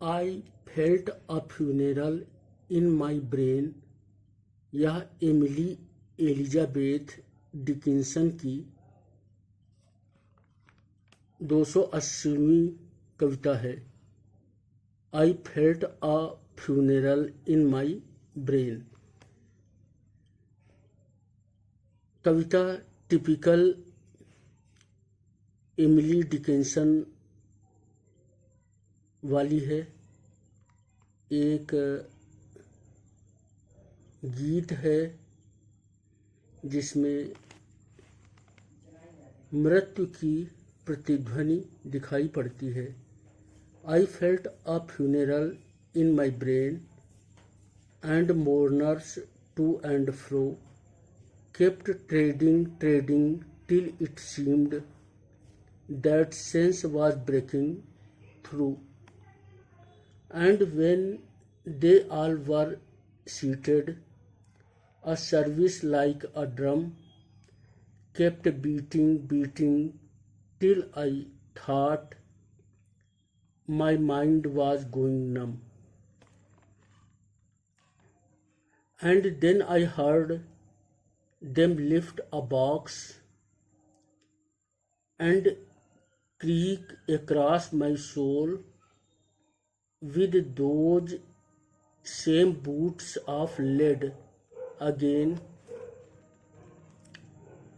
I felt a funeral in my brain। यह Emily Elizabeth Dickinson की 280वीं कविता है। I felt a funeral in my brain. Kavita typical Emily Dickinson वाली है। एक गीत है जिसमें मृत्यु की प्रतिध्वनि दिखाई पड़ती है। I felt a funeral in my brain and mourners to and fro kept trading till it seemed that sense was breaking through, and when they all were seated, a service like a drum kept beating till I thought my mind was going numb. And then I heard them lift a box and creak across my soul with those same boots of lead again.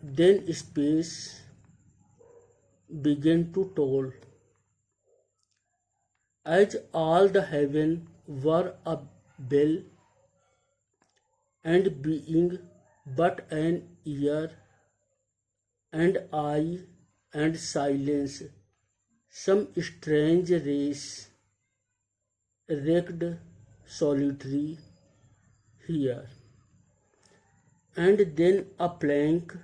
Then space began to toll, as all the heaven were a bell, and being but an ear and eye and silence, some strange race wrecked solitary here. And then a plank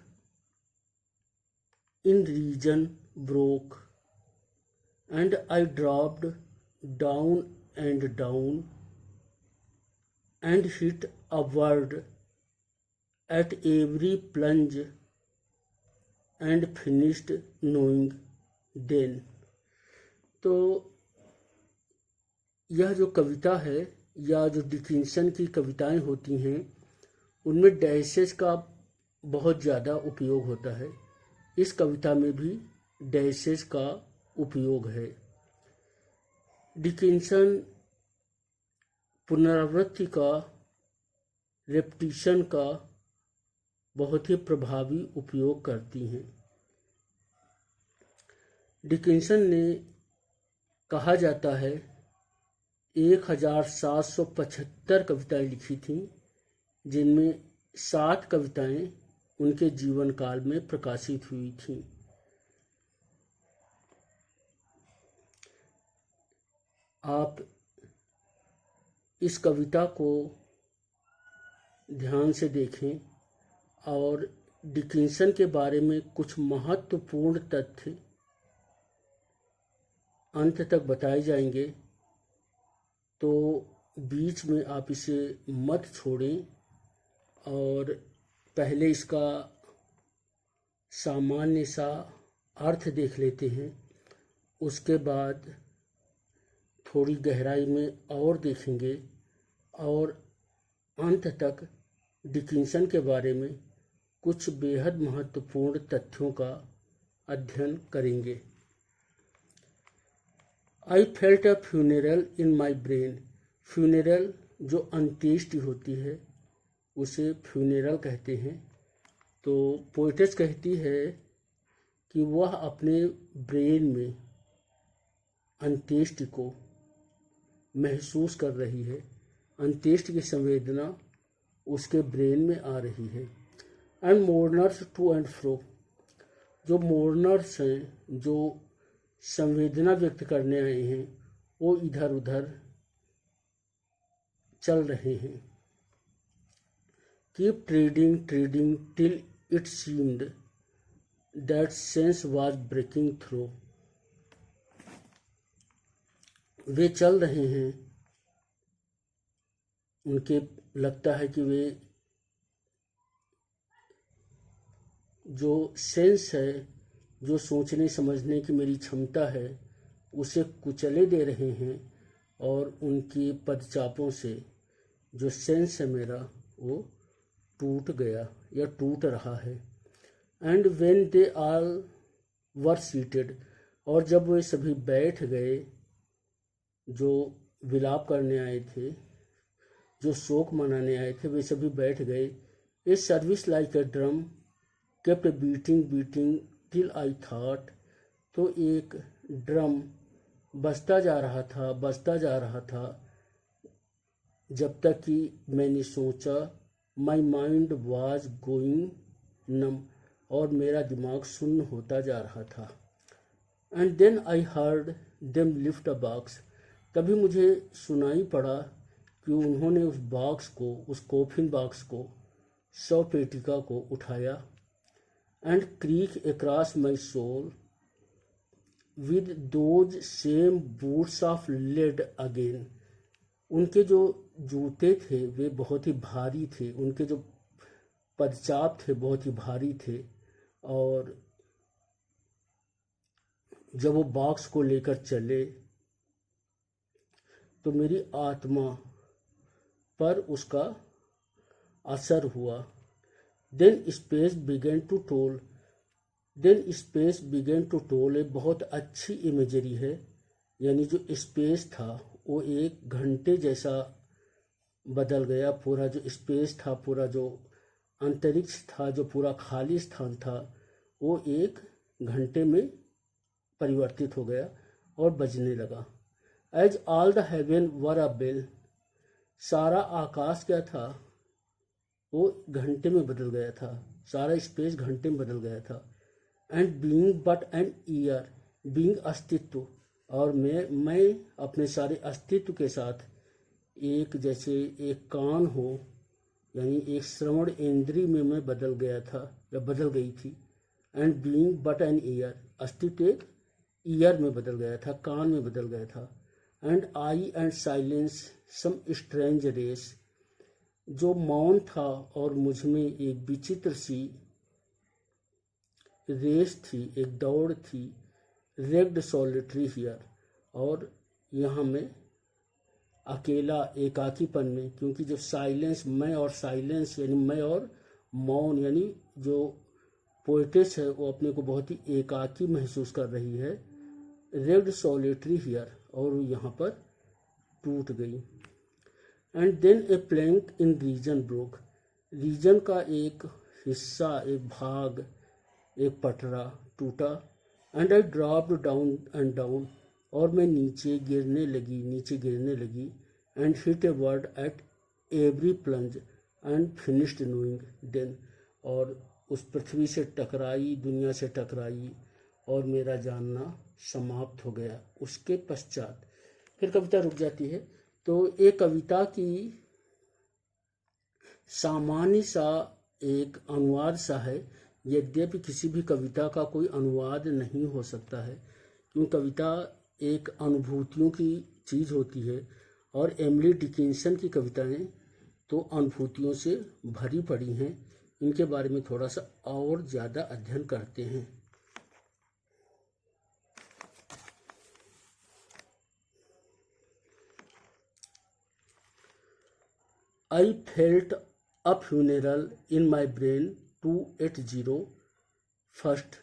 in region broke, and I dropped down and hit a word at every plunge and finished knowing then। तो यह जो कविता है या जो Dickinson की कविताएं होती हैं उनमें डैशेस का बहुत ज़्यादा उपयोग होता है। इस कविता में भी डैशेस का उपयोग है। डिकिंसन पुनरावृत्ति का, रेपिटिशन का बहुत ही प्रभावी उपयोग करती हैं। डिकिंसन ने कहा जाता है 1775 कविताएं लिखी थीं, जिनमें 7 कविताएं उनके जीवन काल में प्रकाशित हुई थीं। आप इस कविता को ध्यान से देखें और डिकिंसन के बारे में कुछ महत्वपूर्ण तथ्य अंत तक बताए जाएंगे, तो बीच में आप इसे मत छोड़ें और पहले इसका सामान्य सा अर्थ देख लेते हैं। उसके बाद थोड़ी गहराई में और देखेंगे और अंत तक डिकिंसन के बारे में कुछ बेहद महत्वपूर्ण तथ्यों का अध्ययन करेंगे। आई felt a funeral in my brain. Funeral जो अंत्येष्टि होती है उसे फ्यूनरल कहते हैं। तो पोएटिस कहती है कि वह अपने ब्रेन में अंत्येष्टि को महसूस कर रही है। अंत्येष्टि की संवेदना उसके ब्रेन में आ रही है। एंड मोर्नर्स टू एंड फ्रो, जो मोर्नर्स हैं, जो संवेदना व्यक्त करने आए हैं, वो इधर उधर चल रहे हैं। Keep treading till it seemed that sense was breaking through. वे चल रहे हैं, उनके लगता है कि वे जो सेंस है, जो सोचने समझने की मेरी क्षमता है, उसे कुचले दे रहे हैं और उनके पदचापों से जो सेंस है मेरा वो टूट गया या टूट रहा है। And when they all were seated, और जब वे सभी बैठ गए, जो विलाप करने आए थे, जो शोक मनाने आए थे, वे सभी बैठ गए। A service like a drum kept beating beating till I thought, तो एक ड्रम बजता जा रहा था, बजता जा रहा था, जब तक कि मैंने सोचा। My mind was going numb, और मेरा दिमाग शून्य होता जा रहा था। And then I heard them lift a box, तभी मुझे सुनाई पड़ा कि उन्होंने उस बॉक्स को, उस कॉफिन बॉक्स को, शव पेटिका को उठाया। And creak across my soul with those same boots of lead again, उनके जो जूते थे वे बहुत ही भारी थे, उनके जो पदचाप थे बहुत ही भारी थे। और जब वो बॉक्स को लेकर चले तो मेरी आत्मा पर उसका असर हुआ। Then space began to toll, then space began to toll एक बहुत अच्छी इमेजरी है, यानी जो स्पेस था वो एक घंटे जैसा बदल गया। पूरा जो स्पेस था, पूरा जो अंतरिक्ष था, जो पूरा खाली स्थान था, वो एक घंटे में परिवर्तित हो गया और बजने लगा। As all the heaven were a bell, सारा आकाश क्या था वो घंटे में बदल गया था, सारा स्पेस घंटे में बदल गया था। And being but an ear, being अस्तित्व, और मैं अपने सारे अस्तित्व के साथ एक, जैसे एक कान हो, यानी एक श्रवण इंद्रिय में मैं बदल गया था या बदल गई थी। And being but an ear, अस्तित्व एक ईयर में बदल गया था, कान में बदल गया था। And I and silence some strange race, जो मौन था और मुझ में एक विचित्र सी रेस थी, एक दौड़ थी। रेग्ड सॉलिटरी हियर, और यहाँ मैं अकेला, एकाकीपन में, क्योंकि जब साइलेंस, मैं और साइलेंस यानी मैं और मौन, यानी जो पोएटिस है वो अपने को बहुत ही एकाकी महसूस कर रही है। रेग्ड सॉलिटरी हियर, और यहाँ पर टूट गई। And then a plank in reason broke, reason का एक हिस्सा, एक भाग, एक पटरा टूटा। And I dropped down and down, और मैं नीचे गिरने लगी, नीचे गिरने लगी। And hit a world at every plunge and finished knowing then, और उस पृथ्वी से टकराई, दुनिया से टकराई, और मेरा जानना समाप्त हो गया। उसके पश्चात फिर कविता रुक जाती है। तो एक कविता की सामान्य सा एक अनुवाद सा है, यद्यपि किसी भी कविता का कोई अनुवाद नहीं हो सकता है, क्योंकि कविता एक अनुभूतियों की चीज़ होती है। और एमिली डिकिंसन की कविताएं तो अनुभूतियों से भरी पड़ी हैं। इनके बारे में थोड़ा सा और ज़्यादा अध्ययन करते हैं। I felt a funeral in my brain 280 first.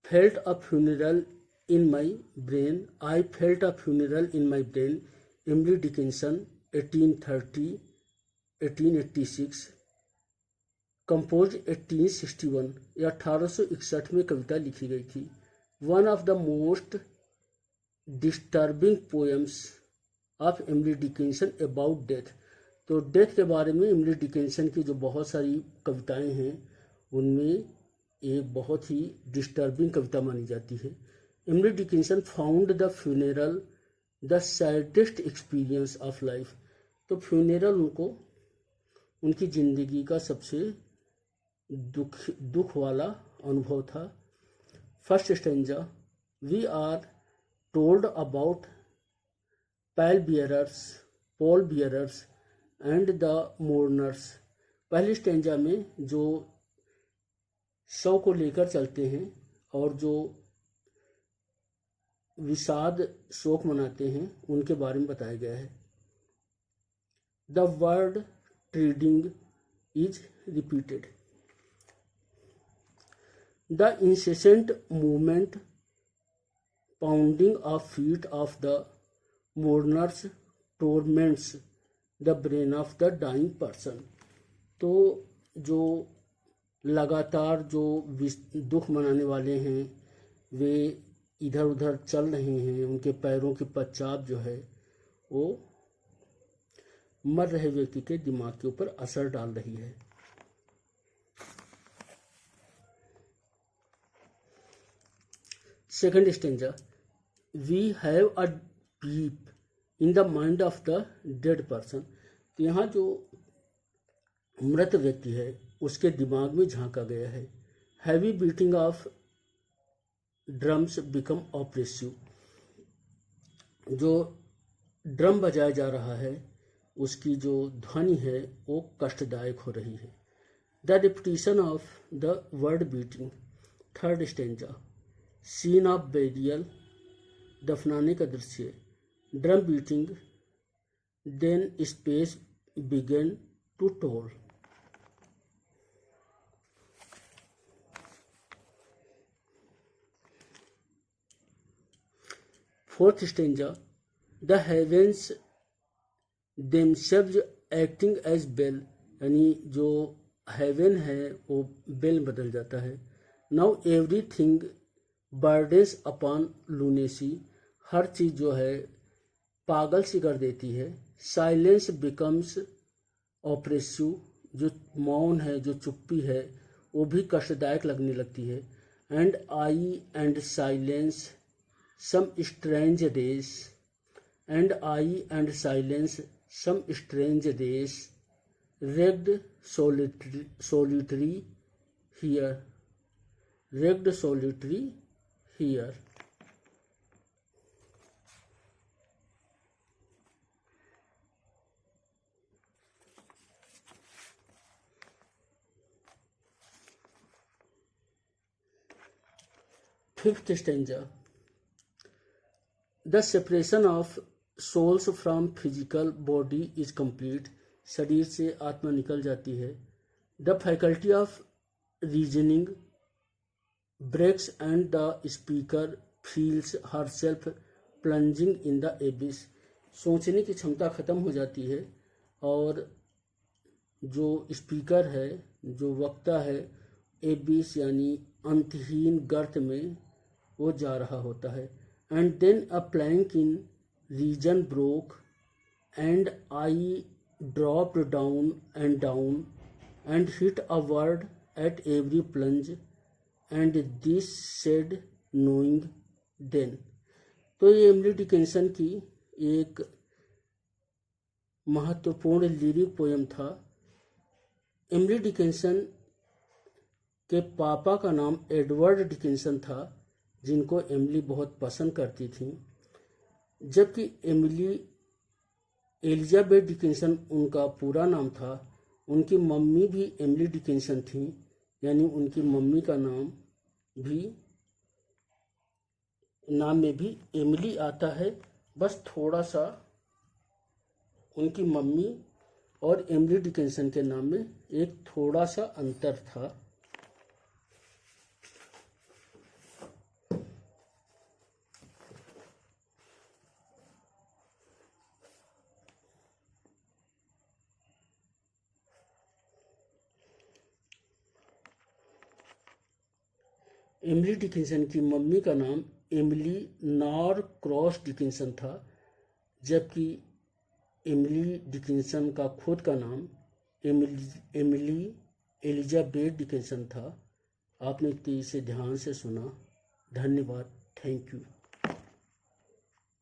Felt a funeral in my brain. I felt a funeral in my brain. Emily Dickinson 1830 1886, compose 1861 या 1861 में कविता लिखी गई थी। One of the most disturbing poems of Emily Dickinson about death, तो death के बारे में Emily Dickinson की जो बहुत सारी कविताएं हैं उनमें एक बहुत ही डिस्टर्बिंग कविता मानी जाती है। Emily Dickinson found the funeral the saddest experience of life, तो फ्यूनरल उनको उनकी ज़िंदगी का सबसे दुख वाला अनुभव था। First stanza, we are told about pallbearers and the mourners. पहली स्टेंजा में जो शव को लेकर चलते हैं और जो विषाद शोक मनाते हैं उनके बारे में बताया गया है। The word trading is repeated. The incessant movement pounding of feet of the mourners torments the brain of the dying person। तो जो लगातार जो दुख मनाने वाले हैं वे इधर उधर चल रहे हैं, उनके पैरों की पदचाप जो है वो मर रहे व्यक्ति के दिमाग के ऊपर असर डाल रही है। Second stanza, we have a deep in the mind of the dead person. तो यहाँ जो मृत व्यक्ति है उसके दिमाग में झांका गया है। Heavy beating of drums become oppressive. जो ड्रम बजाया जा रहा है उसकी जो ध्वनि है वो कष्टदायक हो रही है। The repetition of the word beating. Third stanza, scene of burial, दफनाने का दृश्य। Drum beating, then space began to toll. Fourth stanza, the heavens themselves acting as bell. यानी जो हेवन है वो बेल बदल जाता है। Now everything burdens upon lunacy. हर चीज़ जो है पागल सी कर देती है। Silence becomes oppressive. जो मौन है, जो चुप्पी है वो भी कष्टदायक लगने लगती है। And I and silence some strange race. And I and silence some strange race wrecked solitary here. Wrecked solitary here. Fifth stanza, the separation of souls from physical body is complete. शरीर से आत्मा निकल जाती है। The faculty of reasoning breaks and the speaker feels herself plunging in the abyss. सोचने की क्षमता खत्म हो जाती है और जो स्पीकर है, जो वक्ता है, एबिस यानी अंतहीन गर्त में वो जा रहा होता है। And then a plank in reason broke and I dropped down and hit a world at every plunge and this said knowing then. तो ये एमिली डिकिंसन की एक महत्वपूर्ण लिरिक पोयम था। एमिली डिकिंसन के पापा का नाम एडवर्ड डिकिंसन था, जिनको एमिली बहुत पसंद करती थी। जबकि एमिली एलिजाबेथ डिकिंसन उनका पूरा नाम था। उनकी मम्मी भी एमिली डिकिंसन थी, यानी उनकी मम्मी का नाम में भी एमिली आता है। बस थोड़ा सा उनकी मम्मी और एमिली डिकिंसन के नाम में एक थोड़ा सा अंतर था। एमिली डिकिंसन की मम्मी का नाम एमिली नॉरक्रॉस डिकिंसन था, जबकि एमिली डिकिंसन का खुद का नाम एमिली एलिजाबेथ डिकिंसन था। आपने इसे ध्यान से सुना। धन्यवाद। Thank you.